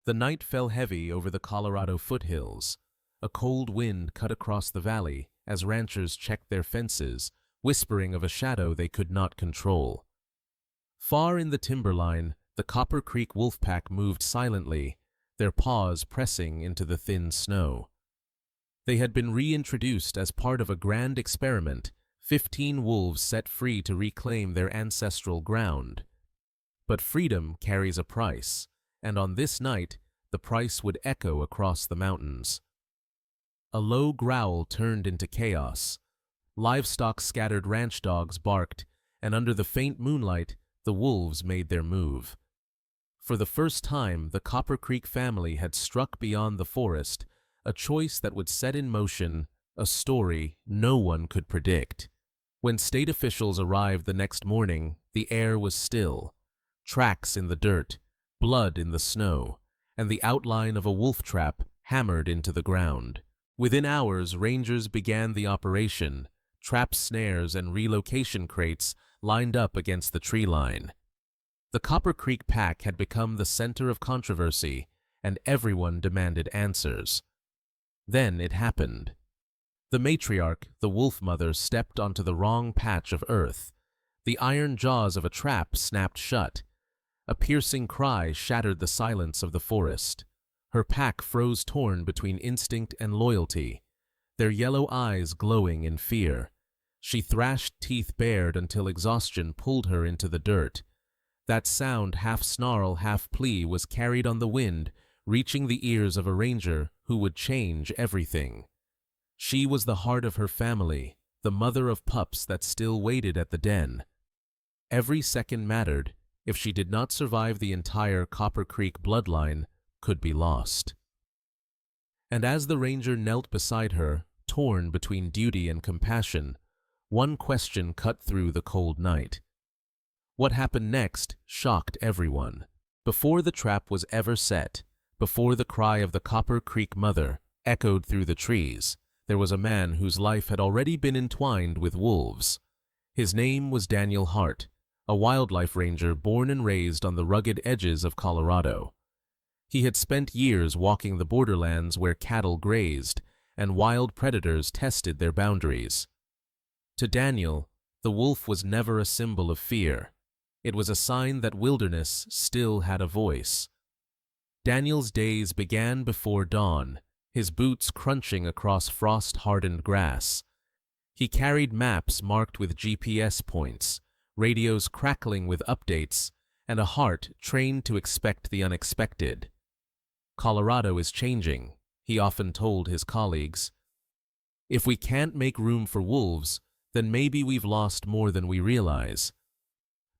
The night fell heavy over the Colorado foothills. A cold wind cut across the valley as ranchers checked their fences, whispering of a shadow they could not control. Far in the timberline, the Copper Creek wolf pack moved silently, their paws pressing into the thin snow. They had been reintroduced as part of a grand experiment, 15 wolves set free to reclaim their ancestral ground. But freedom carries a price, and on this night, the price would echo across the mountains. A low growl turned into chaos. Livestock scattered, ranch dogs barked, and under the faint moonlight, the wolves made their move. For the first time, the Copper Creek family had struck beyond the forest, a choice that would set in motion a story no one could predict. When state officials arrived the next morning, the air was still. Tracks in the dirt, blood in the snow, and the outline of a wolf trap hammered into the ground. Within hours, rangers began the operation, trap snares and relocation crates lined up against the tree line. The Copper Creek pack had become the center of controversy, and everyone demanded answers. Then it happened. The matriarch, the wolf mother, stepped onto the wrong patch of earth. The iron jaws of a trap snapped shut. A piercing cry shattered the silence of the forest. Her pack froze, torn between instinct and loyalty, their yellow eyes glowing in fear. She thrashed, teeth bared, until exhaustion pulled her into the dirt. That sound, half snarl, half plea, was carried on the wind, reaching the ears of a ranger who would change everything. She was the heart of her family, the mother of pups that still waited at the den. Every second mattered. If she did not survive, the entire Copper Creek bloodline could be lost. And as the ranger knelt beside her, torn between duty and compassion, one question cut through the cold night. What happened next shocked everyone. Before the trap was ever set, before the cry of the Copper Creek mother echoed through the trees, there was a man whose life had already been entwined with wolves. His name was Daniel Hart, a wildlife ranger born and raised on the rugged edges of Colorado. He had spent years walking the borderlands where cattle grazed and wild predators tested their boundaries. To Daniel, the wolf was never a symbol of fear. It was a sign that wilderness still had a voice. Daniel's days began before dawn, his boots crunching across frost-hardened grass. He carried maps marked with GPS points, radios crackling with updates, and a heart trained to expect the unexpected. Colorado is changing, he often told his colleagues. If we can't make room for wolves, then maybe we've lost more than we realize.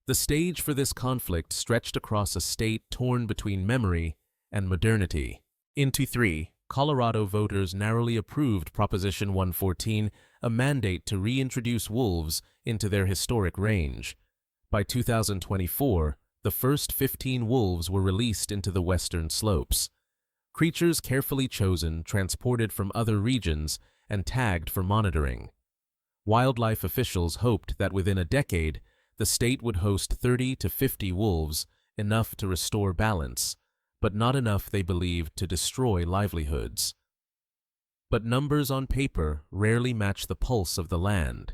The stage for this conflict stretched across a state torn between memory and modernity. In 2003, Colorado voters narrowly approved Proposition 114, a mandate to reintroduce wolves into their historic range. By 2024, the first 15 wolves were released into the western slopes. Creatures carefully chosen, transported from other regions, and tagged for monitoring. Wildlife officials hoped that within a decade, the state would host 30 to 50 wolves, enough to restore balance, but not enough, they believed, to destroy livelihoods. But numbers on paper rarely match the pulse of the land.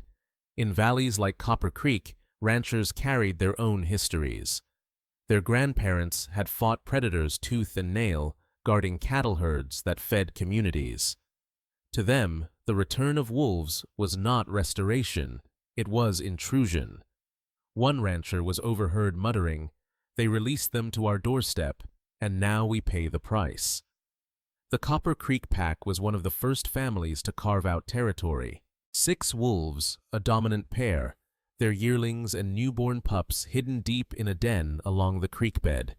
In valleys like Copper Creek, ranchers carried their own histories. Their grandparents had fought predators tooth and nail, guarding cattle herds that fed communities. To them, the return of wolves was not restoration, it was intrusion. One rancher was overheard muttering, "They released them to our doorstep, and now we pay the price." The Copper Creek pack was one of the first families to carve out territory. 6 wolves, a dominant pair, their yearlings and newborn pups hidden deep in a den along the creek bed.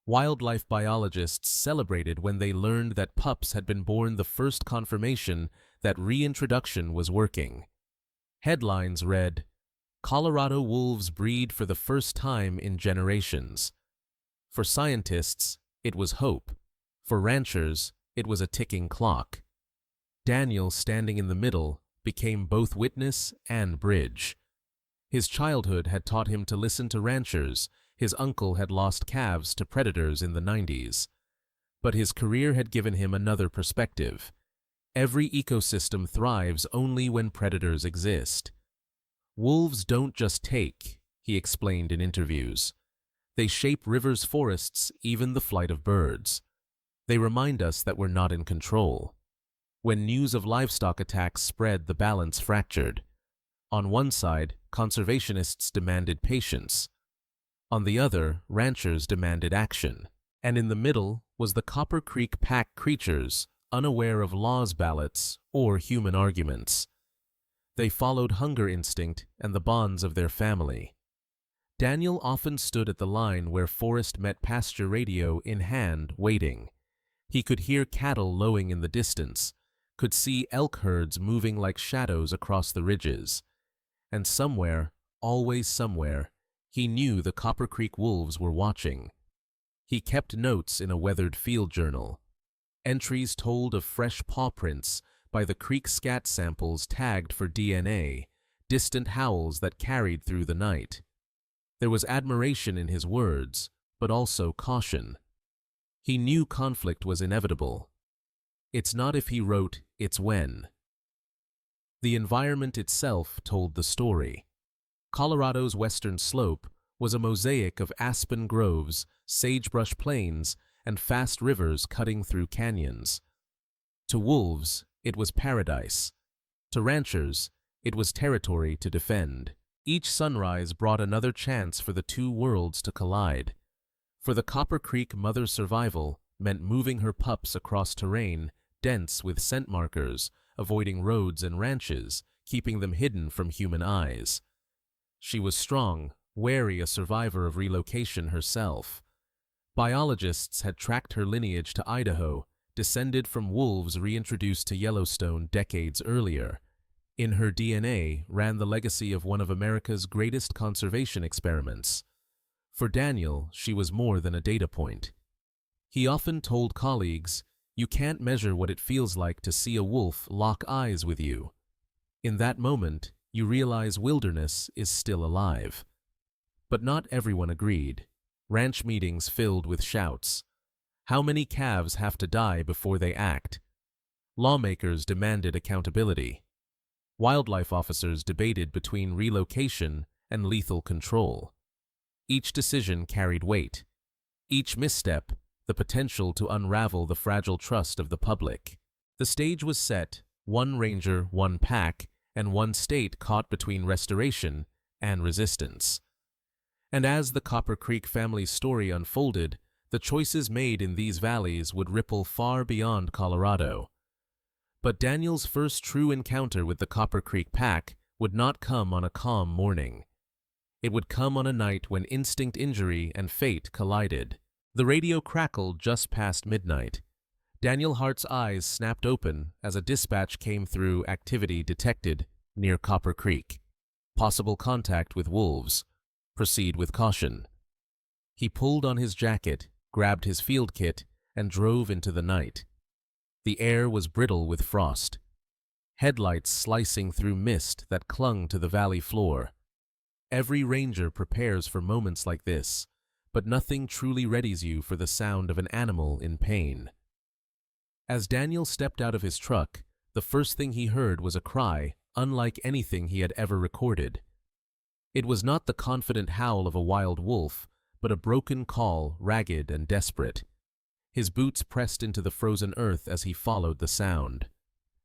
Wildlife biologists celebrated when they learned that pups had been born, the first confirmation that reintroduction was working. Headlines read, "Colorado wolves breed for the first time in generations." For scientists, it was hope. For ranchers, it was a ticking clock. Daniel, standing in the middle, became both witness and bridge. His childhood had taught him to listen to ranchers. His uncle had lost calves to predators in the 90s. But his career had given him another perspective. Every ecosystem thrives only when predators exist. Wolves don't just take, he explained in interviews. They shape rivers, forests, even the flight of birds. They remind us that we're not in control. When news of livestock attacks spread, the balance fractured. On one side, conservationists demanded patience. On the other, ranchers demanded action. And in the middle was the Copper Creek pack creatures, unaware of laws, ballots, or human arguments. They followed hunger instinct and the bonds of their family. Daniel often stood at the line where forest met pasture, radio in hand, waiting. He could hear cattle lowing in the distance, could see elk herds moving like shadows across the ridges. And somewhere, always somewhere, he knew the Copper Creek wolves were watching. He kept notes in a weathered field journal. Entries told of fresh paw prints by the creek scat samples tagged for DNA, distant howls that carried through the night. There was admiration in his words, but also caution. He knew conflict was inevitable. It's not if, he wrote, it's when. The environment itself told the story. Colorado's western slope was a mosaic of aspen groves, sagebrush plains, and fast rivers cutting through canyons. To wolves, it was paradise. To ranchers, it was territory to defend. Each sunrise brought another chance for the two worlds to collide. For the Copper Creek mother, survival meant moving her pups across terrain dense with scent markers, avoiding roads and ranches, keeping them hidden from human eyes. She was strong, wary, a survivor of relocation herself. Biologists had tracked her lineage to Idaho, descended from wolves reintroduced to Yellowstone decades earlier. In her DNA ran the legacy of one of America's greatest conservation experiments. For Daniel, she was more than a data point. He often told colleagues, "You can't measure what it feels like to see a wolf lock eyes with you. In that moment, you realize wilderness is still alive." But not everyone agreed. Ranch meetings filled with shouts. How many calves have to die before they act? Lawmakers demanded accountability. Wildlife officers debated between relocation and lethal control. Each decision carried weight. Each misstep, the potential to unravel the fragile trust of the public. The stage was set, one ranger, one pack, and one state caught between restoration and resistance. And as the Copper Creek family's story unfolded, the choices made in these valleys would ripple far beyond Colorado. But Daniel's first true encounter with the Copper Creek pack would not come on a calm morning. It would come on a night when instinct, injury, and fate collided. The radio crackled just past midnight. Daniel Hart's eyes snapped open as a dispatch came through: activity detected near Copper Creek. Possible contact with wolves. Proceed with caution. He pulled on his jacket, grabbed his field kit, and drove into the night. The air was brittle with frost. Headlights slicing through mist that clung to the valley floor. Every ranger prepares for moments like this, but nothing truly readies you for the sound of an animal in pain. As Daniel stepped out of his truck, the first thing he heard was a cry unlike anything he had ever recorded. It was not the confident howl of a wild wolf, but a broken call, ragged and desperate. His boots pressed into the frozen earth as he followed the sound.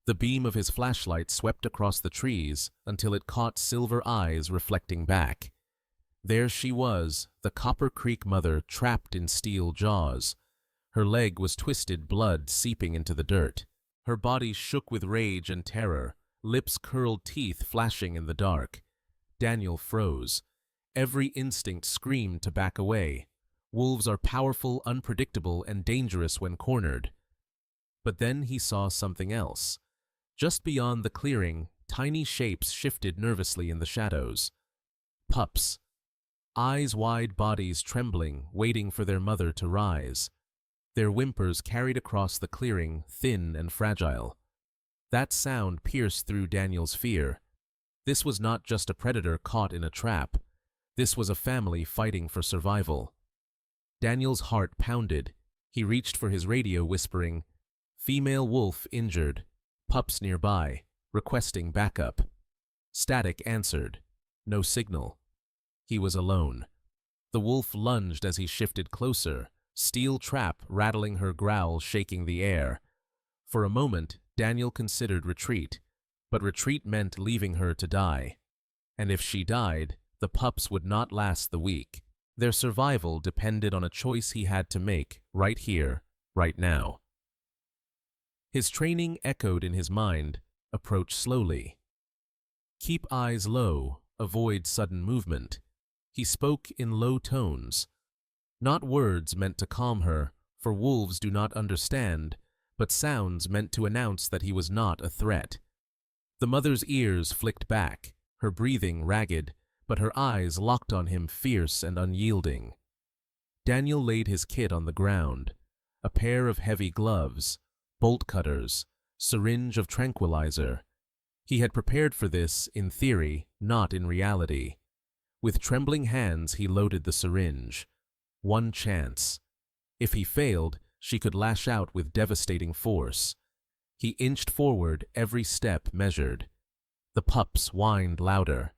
The beam of his flashlight swept across the trees until it caught silver eyes reflecting back. There she was, the Copper Creek mother, trapped in steel jaws. Her leg was twisted, blood seeping into the dirt. Her body shook with rage and terror, lips curled, teeth flashing in the dark. Daniel froze. Every instinct screamed to back away. Wolves are powerful, unpredictable, and dangerous when cornered. But then he saw something else. Just beyond the clearing, tiny shapes shifted nervously in the shadows. Pups. Eyes wide, bodies trembling, waiting for their mother to rise. Their whimpers carried across the clearing, thin and fragile. That sound pierced through Daniel's fear. This was not just a predator caught in a trap. This was a family fighting for survival. Daniel's heart pounded. He reached for his radio, whispering, "Female wolf injured. Pups nearby, requesting backup." Static answered. No signal. He was alone. The wolf lunged as he shifted closer, steel trap rattling, her growl shaking the air. For a moment, Daniel considered retreat, but retreat meant leaving her to die. And if she died, the pups would not last the week. Their survival depended on a choice he had to make, right here, right now. His training echoed in his mind. Approach slowly. Keep eyes low, avoid sudden movement. He spoke in low tones. Not words meant to calm her, for wolves do not understand, but sounds meant to announce that he was not a threat. The mother's ears flicked back, her breathing ragged, but her eyes locked on him, fierce and unyielding. Daniel laid his kit on the ground, a pair of heavy gloves, bolt cutters, syringe of tranquilizer. He had prepared for this, in theory, not in reality. With trembling hands he loaded the syringe. One chance. If he failed, she could lash out with devastating force. He inched forward, every step measured. The pups whined louder.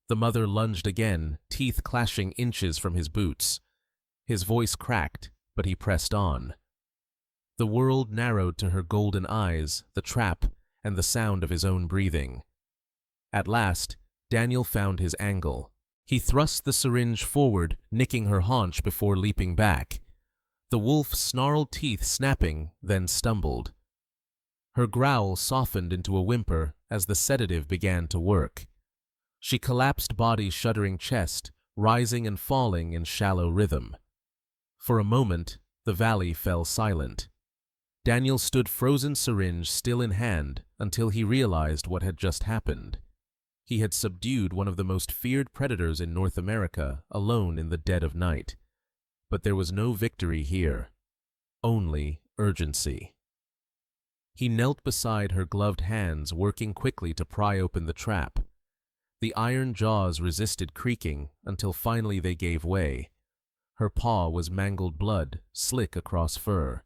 The mother lunged again, teeth clashing inches from his boots. His voice cracked, but he pressed on. The world narrowed to her golden eyes, the trap, and the sound of his own breathing. At last, Daniel found his angle. He thrust the syringe forward, nicking her haunch before leaping back. The wolf snarled, teeth snapping, then stumbled. Her growl softened into a whimper as the sedative began to work. She collapsed, body shuddering, chest rising and falling in shallow rhythm. For a moment, the valley fell silent. Daniel stood, frozen syringe still in hand, until he realized what had just happened. He had subdued one of the most feared predators in North America, alone in the dead of night. But there was no victory here, only urgency. He knelt beside her, gloved hands working quickly to pry open the trap. The iron jaws resisted creaking until finally they gave way. Her paw was mangled blood, slick across fur.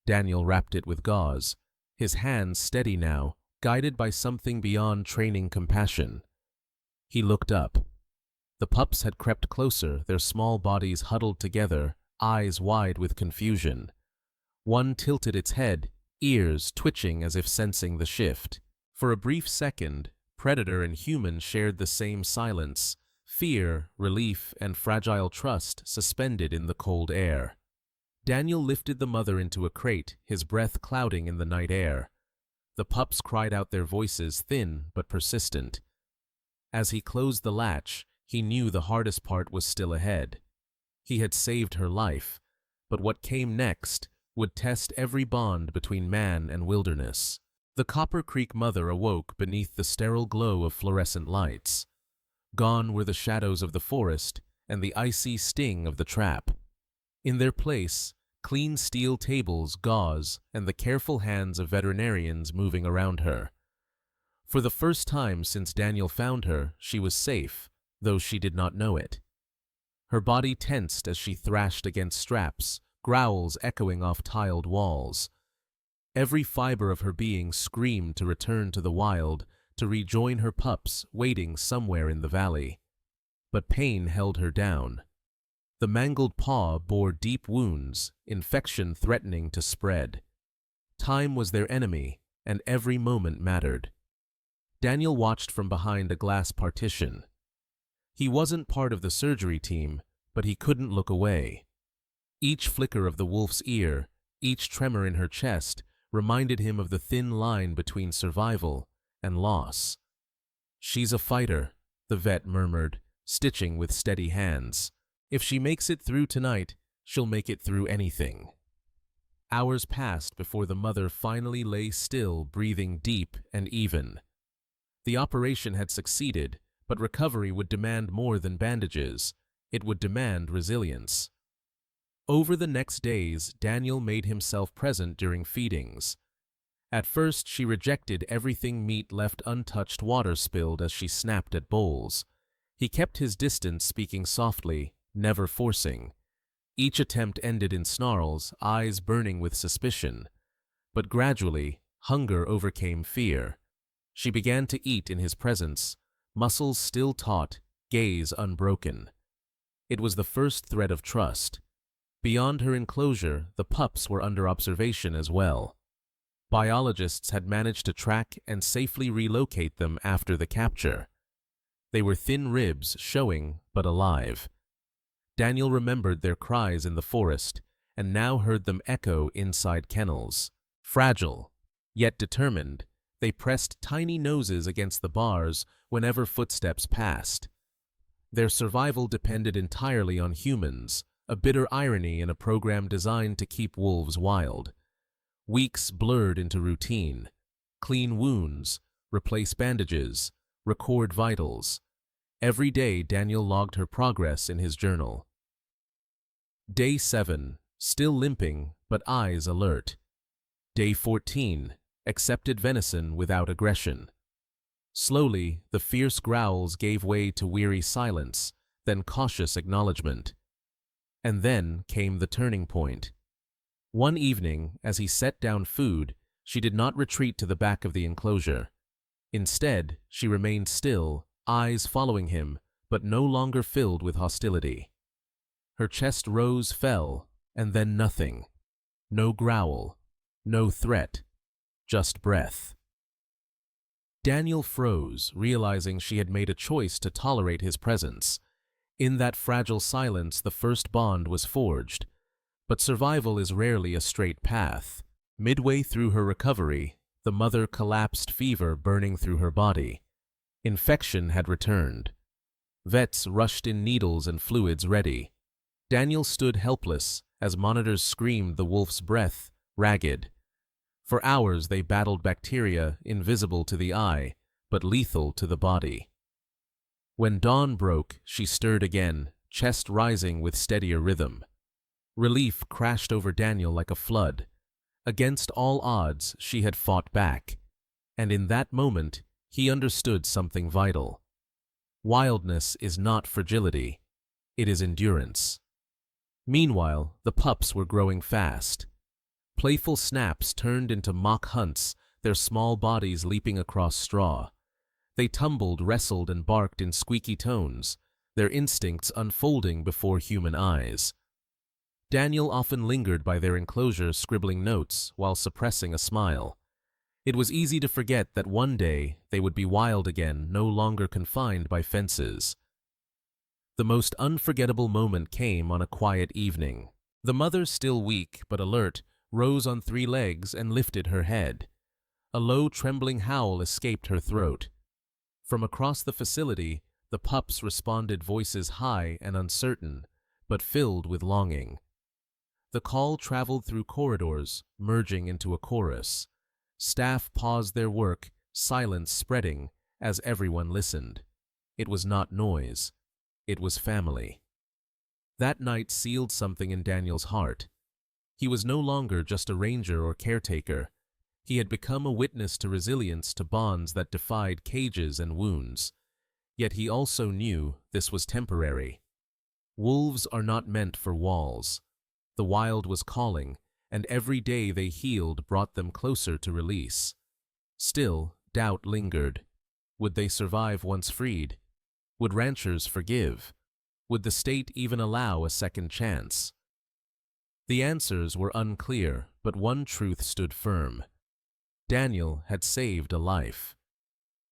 Daniel wrapped it with gauze, his hands steady now, guided by something beyond training, compassion. He looked up. The pups had crept closer, their small bodies huddled together, eyes wide with confusion. One tilted its head, ears twitching as if sensing the shift. For a brief second, predator and human shared the same silence, fear, relief, and fragile trust suspended in the cold air. Daniel lifted the mother into a crate, his breath clouding in the night air. The pups cried out, their voices thin but persistent. As he closed the latch, he knew the hardest part was still ahead. He had saved her life, but what came next would test every bond between man and wilderness. The Copper Creek mother awoke beneath the sterile glow of fluorescent lights. Gone were the shadows of the forest and the icy sting of the trap. In their place, clean steel tables, gauze, and the careful hands of veterinarians moving around her. For the first time since Daniel found her, she was safe, though she did not know it. Her body tensed as she thrashed against straps, growls echoing off tiled walls. Every fiber of her being screamed to return to the wild, to rejoin her pups waiting somewhere in the valley. But pain held her down. The mangled paw bore deep wounds, infection threatening to spread. Time was their enemy, and every moment mattered. Daniel watched from behind a glass partition. He wasn't part of the surgery team, but he couldn't look away. Each flicker of the wolf's ear, each tremor in her chest, reminded him of the thin line between survival and loss. "She's a fighter," the vet murmured, stitching with steady hands. "If she makes it through tonight, she'll make it through anything." Hours passed before the mother finally lay still, breathing deep and even. The operation had succeeded, but recovery would demand more than bandages. It would demand resilience. Over the next days, Daniel made himself present during feedings. At first, she rejected everything, meat left untouched, water spilled as she snapped at bowls. He kept his distance, speaking softly, never forcing. Each attempt ended in snarls, eyes burning with suspicion. But gradually, hunger overcame fear. She began to eat in his presence, muscles still taut, gaze unbroken. It was the first thread of trust. Beyond her enclosure, the pups were under observation as well. Biologists had managed to track and safely relocate them after the capture. They were thin ribs, showing, but alive. Daniel remembered their cries in the forest, and now heard them echo inside kennels. Fragile, yet determined, they pressed tiny noses against the bars whenever footsteps passed. Their survival depended entirely on humans, a bitter irony in a program designed to keep wolves wild. Weeks blurred into routine. Clean wounds, replace bandages, record vitals. Every day Daniel logged her progress in his journal. Day 7, still limping, but eyes alert. Day 14, accepted venison without aggression. Slowly, the fierce growls gave way to weary silence, then cautious acknowledgement. And then came the turning point. One evening, as he set down food, she did not retreat to the back of the enclosure. Instead, she remained still, eyes following him, but no longer filled with hostility. Her chest rose, fell, and then nothing. No growl, no threat, just breath. Daniel froze, realizing she had made a choice to tolerate his presence. In that fragile silence, the first bond was forged. But survival is rarely a straight path. Midway through her recovery, the mother collapsed, fever burning through her body. Infection had returned. Vets rushed in, needles and fluids ready. Daniel stood helpless as monitors screamed the wolf's breath, ragged. For hours they battled bacteria invisible to the eye, but lethal to the body. When dawn broke, she stirred again, chest rising with steadier rhythm. Relief crashed over Daniel like a flood. Against all odds, she had fought back. And in that moment, he understood something vital. Wildness is not fragility. It is endurance. Meanwhile, the pups were growing fast. Playful snaps turned into mock hunts, their small bodies leaping across straw. They tumbled, wrestled, and barked in squeaky tones, their instincts unfolding before human eyes. Daniel often lingered by their enclosure, scribbling notes while suppressing a smile. It was easy to forget that one day they would be wild again, no longer confined by fences. The most unforgettable moment came on a quiet evening. The mother, still weak but alert, rose on 3 legs and lifted her head. A low, trembling howl escaped her throat. From across the facility, the pups responded, voices high and uncertain, but filled with longing. The call traveled through corridors, merging into a chorus. Staff paused their work, silence spreading as everyone listened. It was not noise. It was family. That night sealed something in Daniel's heart. He was no longer just a ranger or caretaker. He had become a witness to resilience, to bonds that defied cages and wounds. Yet he also knew this was temporary. Wolves are not meant for walls. The wild was calling, and every day they healed brought them closer to release. Still, doubt lingered. Would they survive once freed? Would ranchers forgive? Would the state even allow a second chance? The answers were unclear, but one truth stood firm. Daniel had saved a life.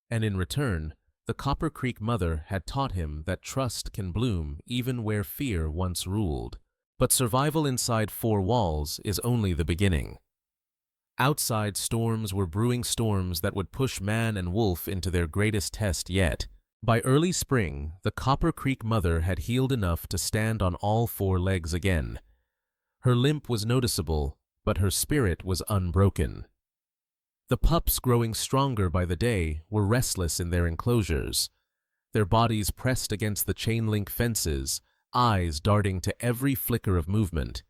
And in return, the Copper Creek mother had taught him that trust can bloom even where fear once ruled. But survival inside 4 walls is only the beginning. Outside, storms were brewing, storms that would push man and wolf into their greatest test yet. By early spring, the Copper Creek mother had healed enough to stand on all 4 legs again. Her limp was noticeable, but her spirit was unbroken. The pups, growing stronger by the day, were restless in their enclosures. Their bodies pressed against the chain-link fences, eyes darting to every flicker of movement.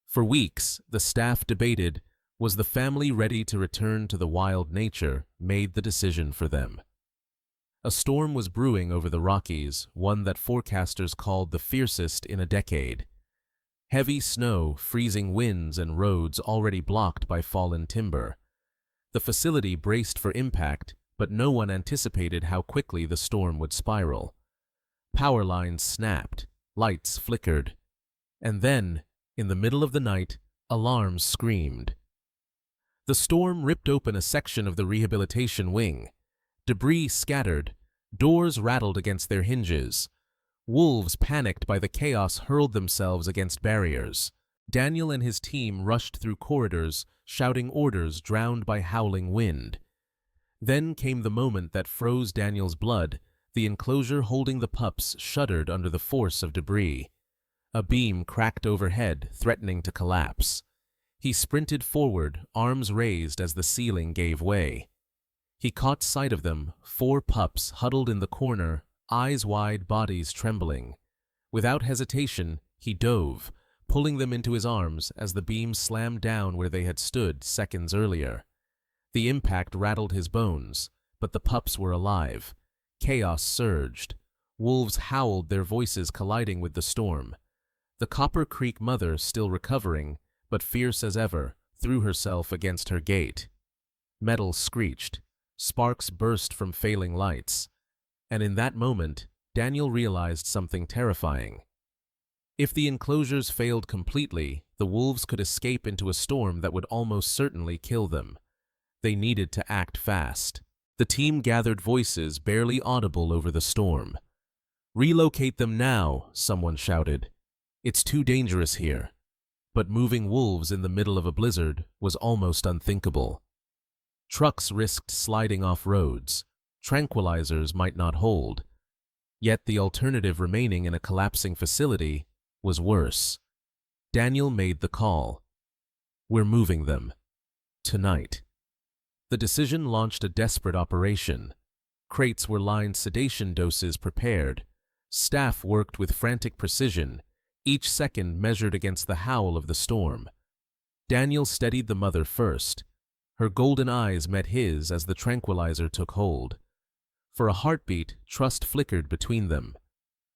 For weeks, the staff debated, was the family ready to return to the wild? Nature made the decision for them. A storm was brewing over the Rockies, one that forecasters called the fiercest in a decade. Heavy snow, freezing winds, and roads already blocked by fallen timber. The facility braced for impact, but no one anticipated how quickly the storm would spiral. Power lines snapped, lights flickered, and then, in the middle of the night, alarms screamed. The storm ripped open a section of the rehabilitation wing. Debris scattered, doors rattled against their hinges. Wolves, panicked by the chaos, hurled themselves against barriers. Daniel and his team rushed through corridors, shouting orders drowned by howling wind. Then came the moment that froze Daniel's blood. The enclosure holding the pups shuddered under the force of debris. A beam cracked overhead, threatening to collapse. He sprinted forward, arms raised as the ceiling gave way. He caught sight of them, 4 pups huddled in the corner, eyes wide, bodies trembling. Without hesitation, he dove, pulling them into his arms as the beam slammed down where they had stood seconds earlier. The impact rattled his bones, but the pups were alive. Chaos surged. Wolves howled, their voices colliding with the storm. The Copper Creek mother, still recovering, but fierce as ever, threw herself against her gate. Metal screeched. Sparks burst from failing lights. And in that moment, Daniel realized something terrifying. If the enclosures failed completely, the wolves could escape into a storm that would almost certainly kill them. They needed to act fast. The team gathered voices barely audible over the storm. "Relocate them now," someone shouted. "It's too dangerous here." But moving wolves in the middle of a blizzard was almost unthinkable. Trucks risked sliding off roads. Tranquilizers might not hold. Yet the alternative remaining in a collapsing facility was worse. Daniel made the call. "We're moving them. Tonight." The decision launched a desperate operation. Crates were lined, sedation doses prepared. Staff worked with frantic precision, each second measured against the howl of the storm. Daniel steadied the mother first. Her golden eyes met his as the tranquilizer took hold. For a heartbeat, trust flickered between them.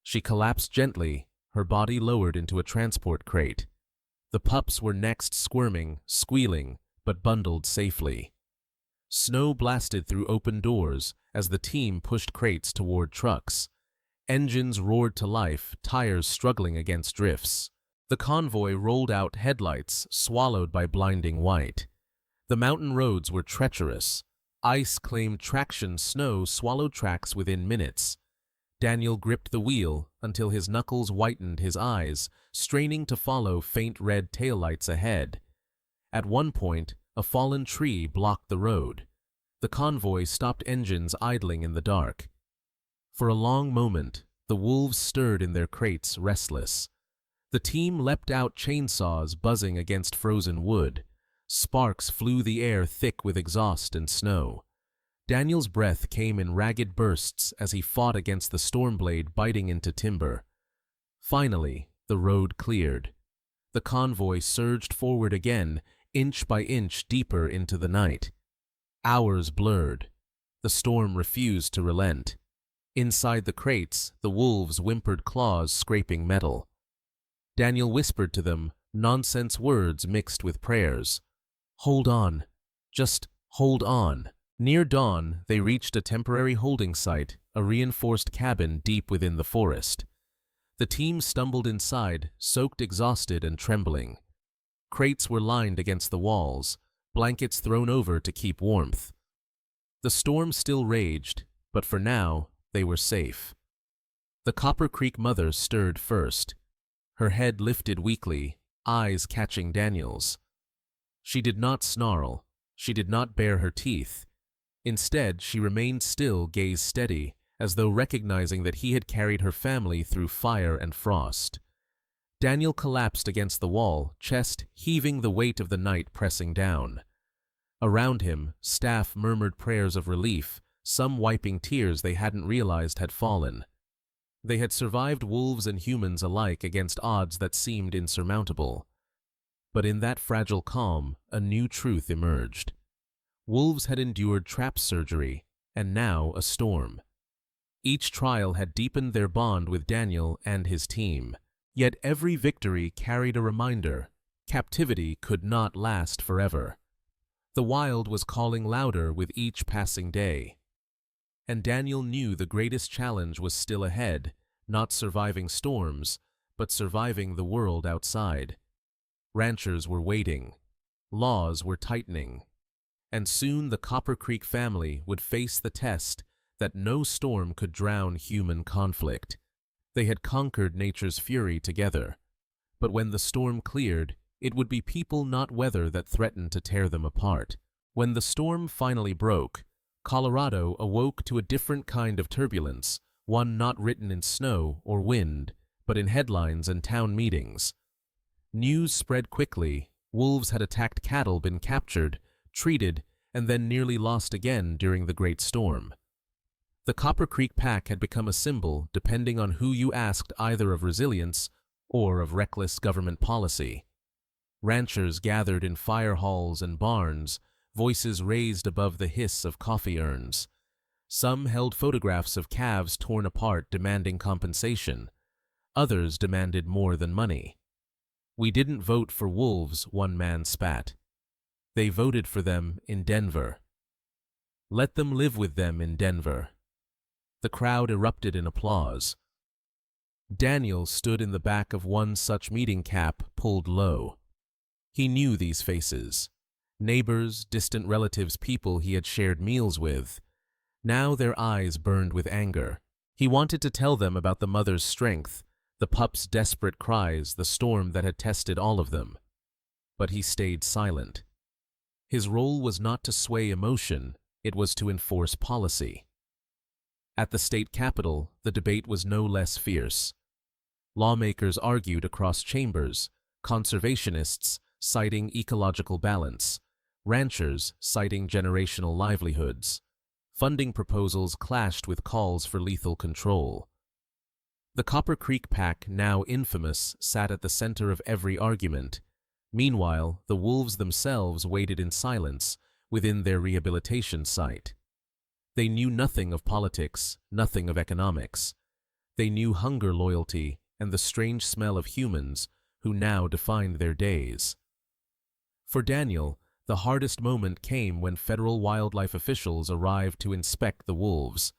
She collapsed gently, her body lowered into a transport crate. The pups were next, squirming, squealing, but bundled safely. Snow blasted through open doors as the team pushed crates toward trucks. Engines roared to life, tires struggling against drifts. The convoy rolled out, headlights swallowed by blinding white. The mountain roads were treacherous. Ice claimed traction, snow swallowed tracks within minutes. Daniel gripped the wheel until his knuckles whitened, his eyes straining to follow faint red taillights ahead. At one point, a fallen tree blocked the road. The convoy stopped, engines idling in the dark. For a long moment, the wolves stirred in their crates, restless. The team leapt out, chainsaws buzzing against frozen wood. Sparks flew the air, thick with exhaust and snow. Daniel's breath came in ragged bursts as he fought against the storm blade biting into timber. Finally, the road cleared. The convoy surged forward again, inch by inch deeper into the night. Hours blurred. The storm refused to relent. Inside the crates, the wolves whimpered, claws scraping metal. Daniel whispered to them, nonsense words mixed with prayers. "Hold on. Just hold on." Near dawn, they reached a temporary holding site, a reinforced cabin deep within the forest. The team stumbled inside, soaked, exhausted, and trembling. Crates were lined against the walls, blankets thrown over to keep warmth. The storm still raged, but for now, they were safe. The Copper Creek mother stirred first. Her head lifted weakly, eyes catching Daniel's. She did not snarl. She did not bare her teeth. Instead, she remained still, gaze steady, as though recognizing that he had carried her family through fire and frost. Daniel collapsed against the wall, chest heaving, the weight of the night pressing down. Around him, staff murmured prayers of relief, some wiping tears they hadn't realized had fallen. They had survived, wolves and humans alike, against odds that seemed insurmountable. But in that fragile calm, a new truth emerged. Wolves had endured trap surgery, and now a storm. Each trial had deepened their bond with Daniel and his team. Yet every victory carried a reminder: captivity could not last forever. The wild was calling louder with each passing day. And Daniel knew the greatest challenge was still ahead, not surviving storms, but surviving the world outside. Ranchers were waiting. Laws were tightening. And soon the Copper Creek family would face the test that no storm could drown human conflict. They had conquered nature's fury together. But when the storm cleared, it would be people, not weather, that threatened to tear them apart. When the storm finally broke, Colorado awoke to a different kind of turbulence, one not written in snow or wind, but in headlines and town meetings. News spread quickly. Wolves had attacked cattle, been captured, treated, and then nearly lost again during the Great Storm. The Copper Creek Pack had become a symbol, depending on who you asked, either of resilience or of reckless government policy. Ranchers gathered in fire halls and barns, voices raised above the hiss of coffee urns. Some held photographs of calves torn apart, demanding compensation. Others demanded more than money. "We didn't vote for wolves," one man spat. "They voted for them in Denver. Let them live with them in Denver." The crowd erupted in applause. Daniel stood in the back of one such meeting, cap pulled low. He knew these faces. Neighbors, distant relatives, people he had shared meals with. Now their eyes burned with anger. He wanted to tell them about the mother's strength, the pup's desperate cries, the storm that had tested all of them. But he stayed silent. His role was not to sway emotion, it was to enforce policy. At the state capitol, the debate was no less fierce. Lawmakers argued across chambers, conservationists citing ecological balance, ranchers citing generational livelihoods. Funding proposals clashed with calls for lethal control. The Copper Creek Pack, now infamous, sat at the center of every argument. Meanwhile, the wolves themselves waited in silence within their rehabilitation site. They knew nothing of politics, nothing of economics. They knew hunger, loyalty, and the strange smell of humans who now defined their days. For Daniel, the hardest moment came when federal wildlife officials arrived to inspect the wolves.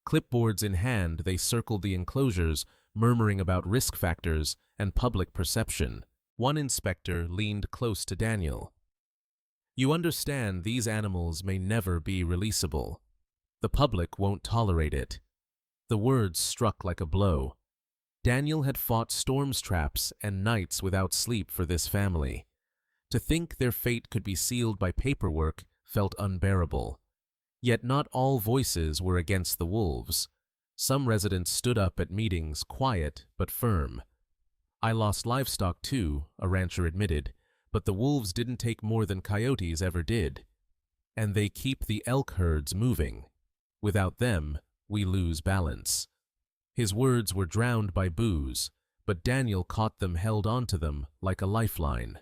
Clipboards in hand, they circled the enclosures, murmuring about risk factors and public perception. One inspector leaned close to Daniel. "You understand, these animals may never be releasable. The public won't tolerate it." The words struck like a blow. Daniel had fought storms, traps, and nights without sleep for this family. To think their fate could be sealed by paperwork felt unbearable. Yet not all voices were against the wolves. Some residents stood up at meetings, quiet but firm. "I lost livestock too," a rancher admitted, "but the wolves didn't take more than coyotes ever did. And they keep the elk herds moving. Without them, we lose balance." His words were drowned by boos, but Daniel caught them, held onto them like a lifeline.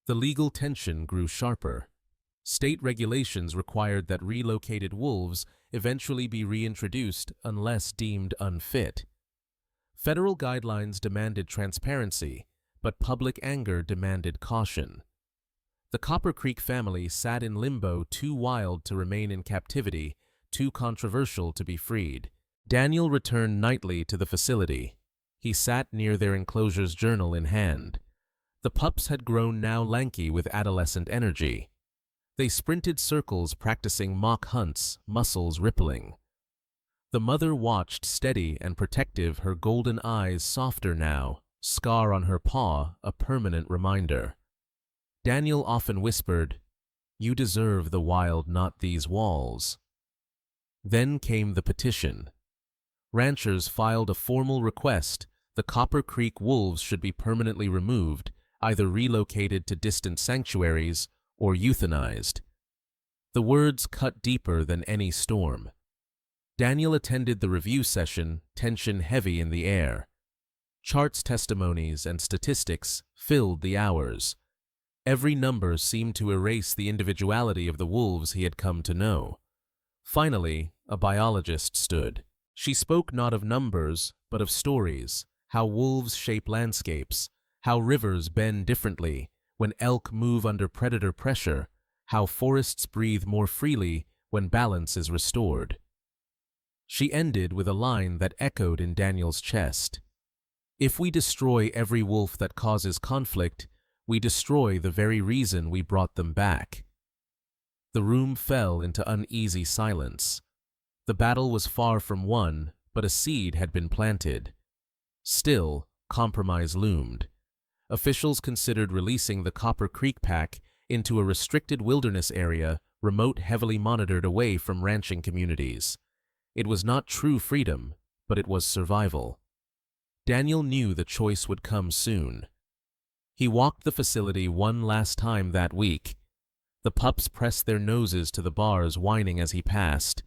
The legal tension grew sharper. State regulations required that relocated wolves eventually be reintroduced unless deemed unfit. Federal guidelines demanded transparency, but public anger demanded caution. The Copper Creek family sat in limbo, too wild to remain in captivity, too controversial to be freed. Daniel returned nightly to the facility. He sat near their enclosures, journal in hand. The pups had grown now lanky with adolescent energy. They sprinted circles, practicing mock hunts, muscles rippling. The mother watched, steady and protective, her golden eyes softer now, scar on her paw a permanent reminder. Daniel often whispered, "You deserve the wild, not these walls." Then came the petition. Ranchers filed a formal request: the Copper Creek wolves should be permanently removed, either relocated to distant sanctuaries or euthanized. The words cut deeper than any storm. Daniel attended the review session, tension heavy in the air. Charts, testimonies, and statistics filled the hours. Every number seemed to erase the individuality of the wolves he had come to know. Finally, a biologist stood. She spoke not of numbers, but of stories, how wolves shape landscapes, how rivers bend differently when elk move under predator pressure, how forests breathe more freely when balance is restored. She ended with a line that echoed in Daniel's chest. If we destroy every wolf that causes conflict, we destroy the very reason we brought them back. The room fell into uneasy silence. The battle was far from won, but a seed had been planted. Still, compromise loomed. Officials considered releasing the Copper Creek Pack into a restricted wilderness area, remote, heavily monitored, away from ranching communities. It was not true freedom, but it was survival. Daniel knew the choice would come soon. He walked the facility one last time that week. The pups pressed their noses to the bars, whining as he passed.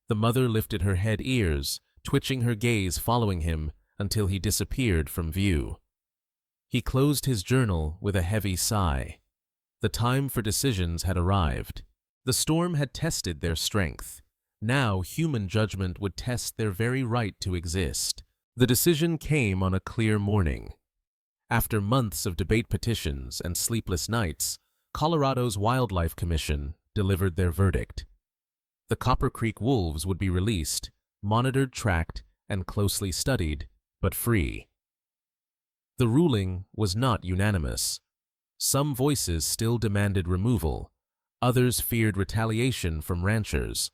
The mother lifted her head ears, twitching her gaze, following him until he disappeared from view. He closed his journal with a heavy sigh. The time for decisions had arrived. The storm had tested their strength. Now human judgment would test their very right to exist. The decision came on a clear morning. After months of debate, petitions, and sleepless nights, Colorado's Wildlife Commission delivered their verdict. The Copper Creek wolves would be released, monitored, tracked, and closely studied, but free. The ruling was not unanimous. Some voices still demanded removal, others feared retaliation from ranchers.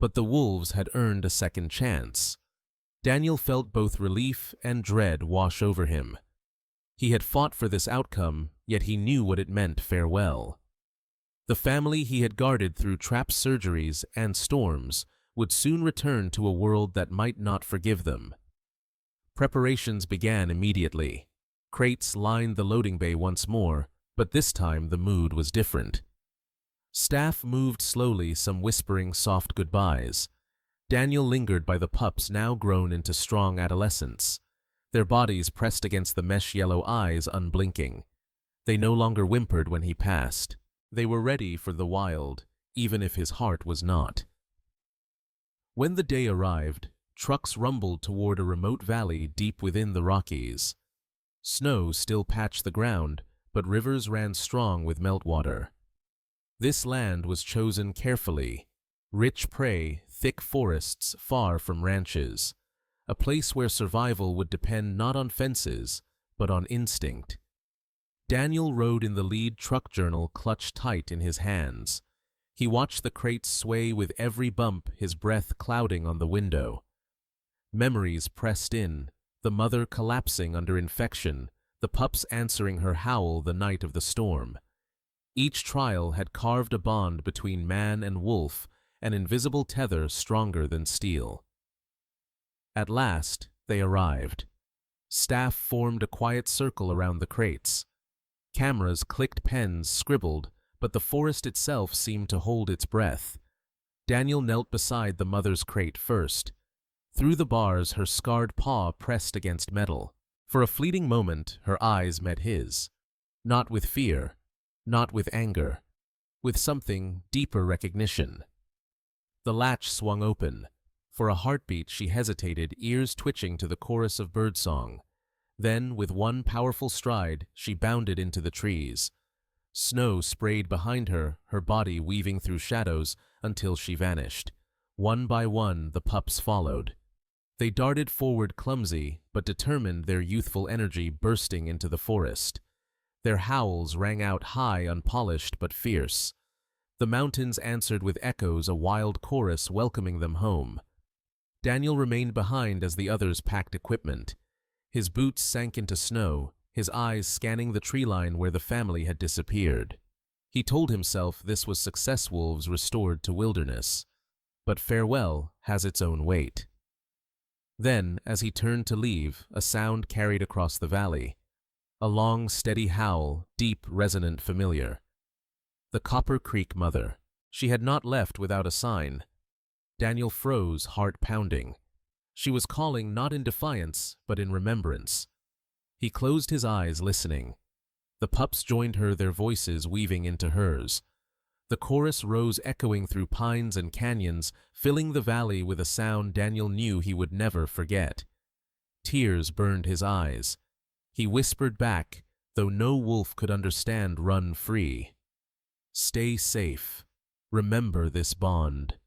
But the wolves had earned a second chance. Daniel felt both relief and dread wash over him. He had fought for this outcome, yet he knew what it meant: farewell. The family he had guarded through trap surgeries and storms would soon return to a world that might not forgive them. Preparations began immediately. Crates lined the loading bay once more, but this time the mood was different. Staff moved slowly, some whispering soft goodbyes. Daniel lingered by the pups, now grown into strong adolescents. Their bodies pressed against the mesh-yellow eyes, unblinking. They no longer whimpered when he passed. They were ready for the wild, even if his heart was not. When the day arrived, trucks rumbled toward a remote valley deep within the Rockies. Snow still patched the ground, but rivers ran strong with meltwater. This land was chosen carefully: rich prey, thick forests far from ranches. A place where survival would depend not on fences, but on instinct. Daniel rode in the lead, truck journal clutched tight in his hands. He watched the crates sway with every bump, his breath clouding on the window. Memories pressed in, the mother collapsing under infection, the pups answering her howl the night of the storm. Each trial had carved a bond between man and wolf, an invisible tether stronger than steel. At last, they arrived. Staff formed a quiet circle around the crates. Cameras clicked, pens scribbled, but the forest itself seemed to hold its breath. Daniel knelt beside the mother's crate first. Through the bars, her scarred paw pressed against metal. For a fleeting moment, her eyes met his. Not with fear, not with anger, with something deeper: recognition. The latch swung open. For a heartbeat she hesitated, ears twitching to the chorus of birdsong. Then, with one powerful stride, she bounded into the trees. Snow sprayed behind her, her body weaving through shadows until she vanished. One by one, the pups followed. They darted forward, clumsy but determined, their youthful energy bursting into the forest. Their howls rang out high, unpolished but fierce. The mountains answered with echoes, a wild chorus welcoming them home. Daniel remained behind as the others packed equipment. His boots sank into snow, his eyes scanning the tree line where the family had disappeared. He told himself this was success: wolves restored to wilderness. But farewell has its own weight. Then, as he turned to leave, a sound carried across the valley. A long, steady howl, deep, resonant, familiar. The Copper Creek mother. She had not left without a sign. Daniel froze, heart pounding. She was calling not in defiance, but in remembrance. He closed his eyes, listening. The pups joined her, their voices weaving into hers. The chorus rose, echoing through pines and canyons, filling the valley with a sound Daniel knew he would never forget. Tears burned his eyes. He whispered back, though no wolf could understand, "Run free. Stay safe. Remember this bond."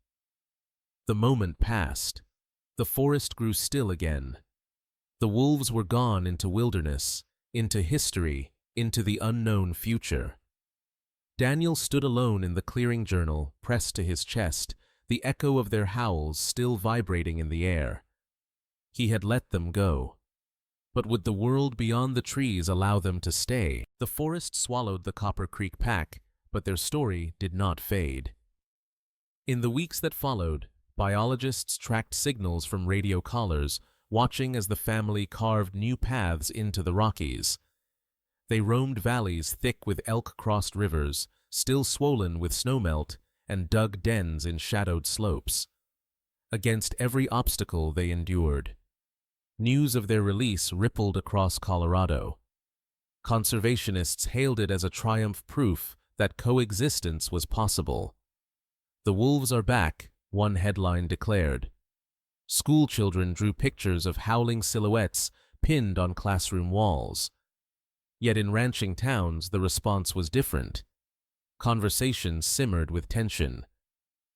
The moment passed. The forest grew still again. The wolves were gone into wilderness, into history, into the unknown future. Daniel stood alone in the clearing, journal pressed to his chest, the echo of their howls still vibrating in the air. He had let them go. But would the world beyond the trees allow them to stay? The forest swallowed the Copper Creek pack, but their story did not fade. In the weeks that followed, biologists tracked signals from radio collars, watching as the family carved new paths into the Rockies. They roamed valleys thick with elk-crossed rivers, still swollen with snowmelt, and dug dens in shadowed slopes. Against every obstacle they endured. News of their release rippled across Colorado. Conservationists hailed it as a triumph, proof that coexistence was possible. "The wolves are back," one headline declared. School children drew pictures of howling silhouettes pinned on classroom walls. Yet in ranching towns, the response was different. Conversations simmered with tension.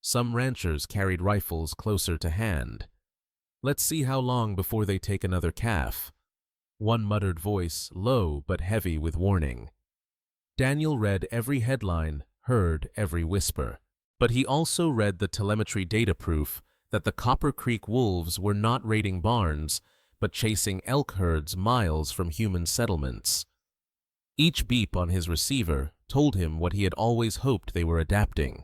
Some ranchers carried rifles closer to hand. "Let's see how long before they take another calf." One muttered voice, low but heavy with warning. Daniel read every headline, heard every whisper. But he also read the telemetry data, proof that the Copper Creek wolves were not raiding barns, but chasing elk herds miles from human settlements. Each beep on his receiver told him what he had always hoped: they were adapting.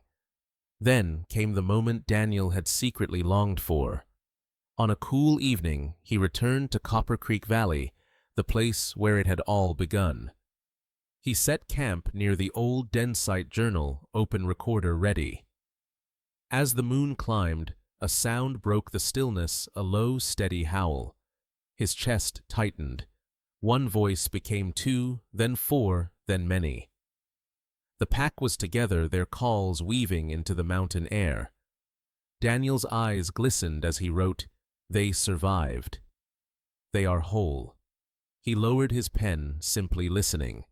Then came the moment Daniel had secretly longed for. On a cool evening, he returned to Copper Creek Valley, the place where it had all begun. He set camp near the old den site, journal, open recorder ready. As the moon climbed, a sound broke the stillness, a low, steady howl. His chest tightened. One voice became two, then four, then many. The pack was together, their calls weaving into the mountain air. Daniel's eyes glistened as he wrote, "They survived. They are whole." He lowered his pen, simply listening.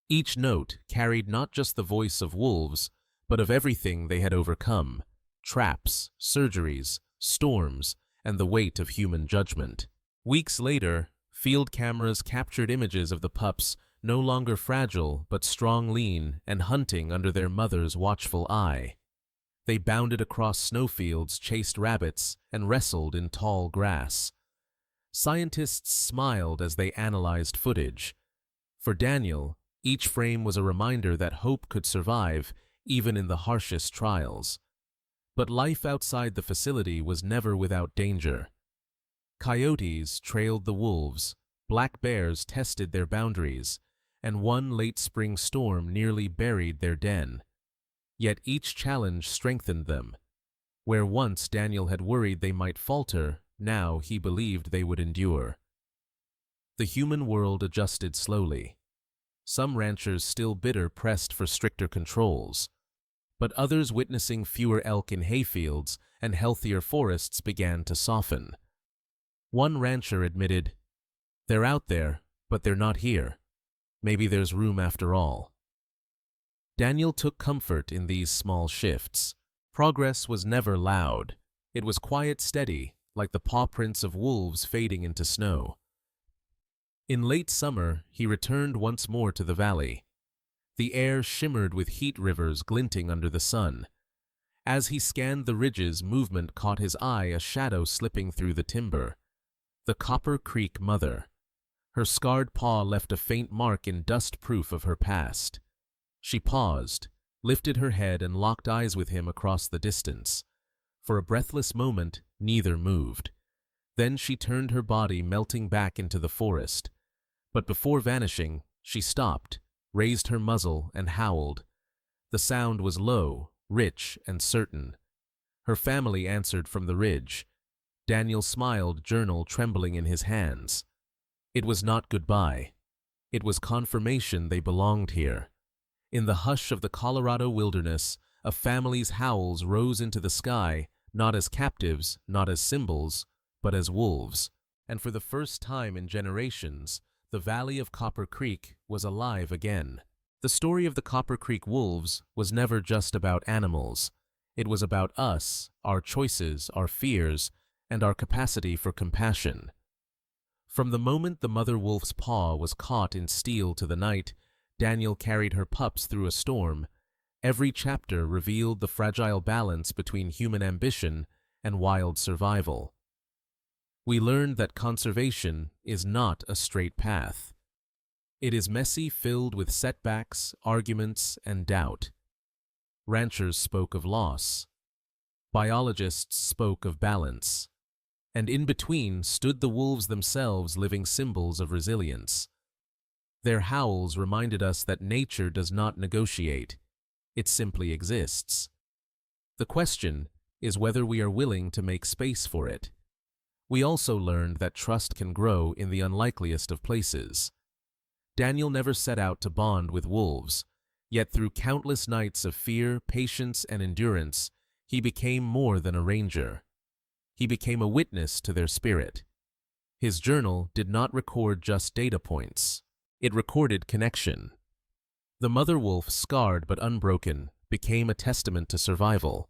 Each note carried not just the voice of wolves, but of everything they had overcome: traps, surgeries, storms, and the weight of human judgment. Weeks later, field cameras captured images of the pups, no longer fragile but strong, lean, and hunting under their mother's watchful eye. They bounded across snowfields, chased rabbits, and wrestled in tall grass. Scientists smiled as they analyzed footage. For Daniel, each frame was a reminder that hope could survive, even in the harshest trials. But life outside the facility was never without danger. Coyotes trailed the wolves, black bears tested their boundaries, and one late spring storm nearly buried their den. Yet each challenge strengthened them. Where once Daniel had worried they might falter, now he believed they would endure. The human world adjusted slowly. Some ranchers, still bitter, pressed for stricter controls. But others, witnessing fewer elk in hayfields and healthier forests, began to soften. One rancher admitted, "They're out there, but they're not here. Maybe there's room after all." Daniel took comfort in these small shifts. Progress was never loud. It was quiet, steady, like the paw prints of wolves fading into snow. In late summer, he returned once more to the valley. The air shimmered with heat, rivers glinting under the sun. As he scanned the ridges, movement caught his eye, a shadow slipping through the timber. The Copper Creek mother. Her scarred paw left a faint mark in dust, proof of her past. She paused, lifted her head, and locked eyes with him across the distance. For a breathless moment, neither moved. Then she turned, her body melting back into the forest. But before vanishing, she stopped, raised her muzzle, and howled. The sound was low, rich, and certain. Her family answered from the ridge. Daniel smiled, journal trembling in his hands. It was not goodbye. It was confirmation they belonged here. In the hush of the Colorado wilderness, a family's howls rose into the sky, not as captives, not as symbols, but as wolves. and for the first time in generations, the valley of Copper Creek was alive again. The story of the Copper Creek wolves was never just about animals. It was about us, our choices, our fears, and our capacity for compassion. From the moment the mother wolf's paw was caught in steel to the night Daniel carried her pups through a storm, every chapter revealed the fragile balance between human ambition and wild survival. We learned that conservation is not a straight path. It is messy, filled with setbacks, arguments, and doubt. Ranchers spoke of loss. Biologists spoke of balance. And in between stood the wolves themselves, living symbols of resilience. Their howls reminded us that nature does not negotiate. It simply exists. The question is whether we are willing to make space for it. We also learned that trust can grow in the unlikeliest of places. Daniel never set out to bond with wolves, yet through countless nights of fear, patience, and endurance, he became more than a ranger. He became a witness to their spirit. His journal did not record just data points. It recorded connection. The mother wolf, scarred but unbroken, became a testament to survival.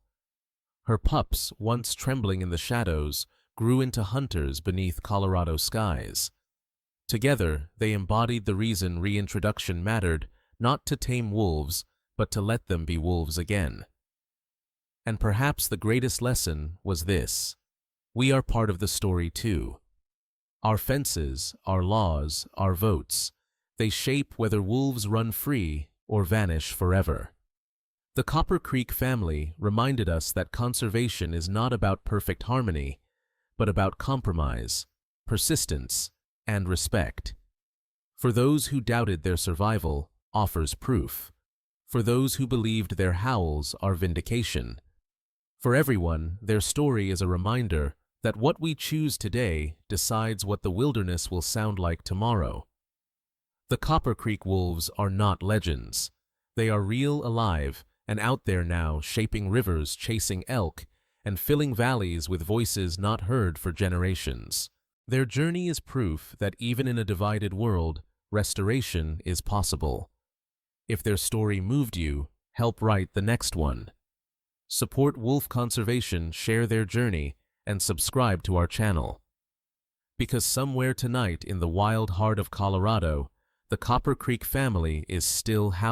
Her pups, once trembling in the shadows, grew into hunters beneath Colorado skies. Together, they embodied the reason reintroduction mattered, not to tame wolves, but to let them be wolves again. And perhaps the greatest lesson was this: we are part of the story too. Our fences, our laws, our votes, they shape whether wolves run free or vanish forever. The Copper Creek family reminded us that conservation is not about perfect harmony, but about compromise, persistence, and respect. For those who doubted their survival, offers proof. For those who believed their howls are vindication. For everyone, their story is a reminder that what we choose today decides what the wilderness will sound like tomorrow. The Copper Creek wolves are not legends. They are real, alive, and out there now, shaping rivers, chasing elk, and filling valleys with voices not heard for generations. Their journey is proof that even in a divided world, restoration is possible. If their story moved you, help write the next one. Support wolf conservation, share their journey, and subscribe to our channel. Because somewhere tonight in the wild heart of Colorado, the Copper Creek family is still howling.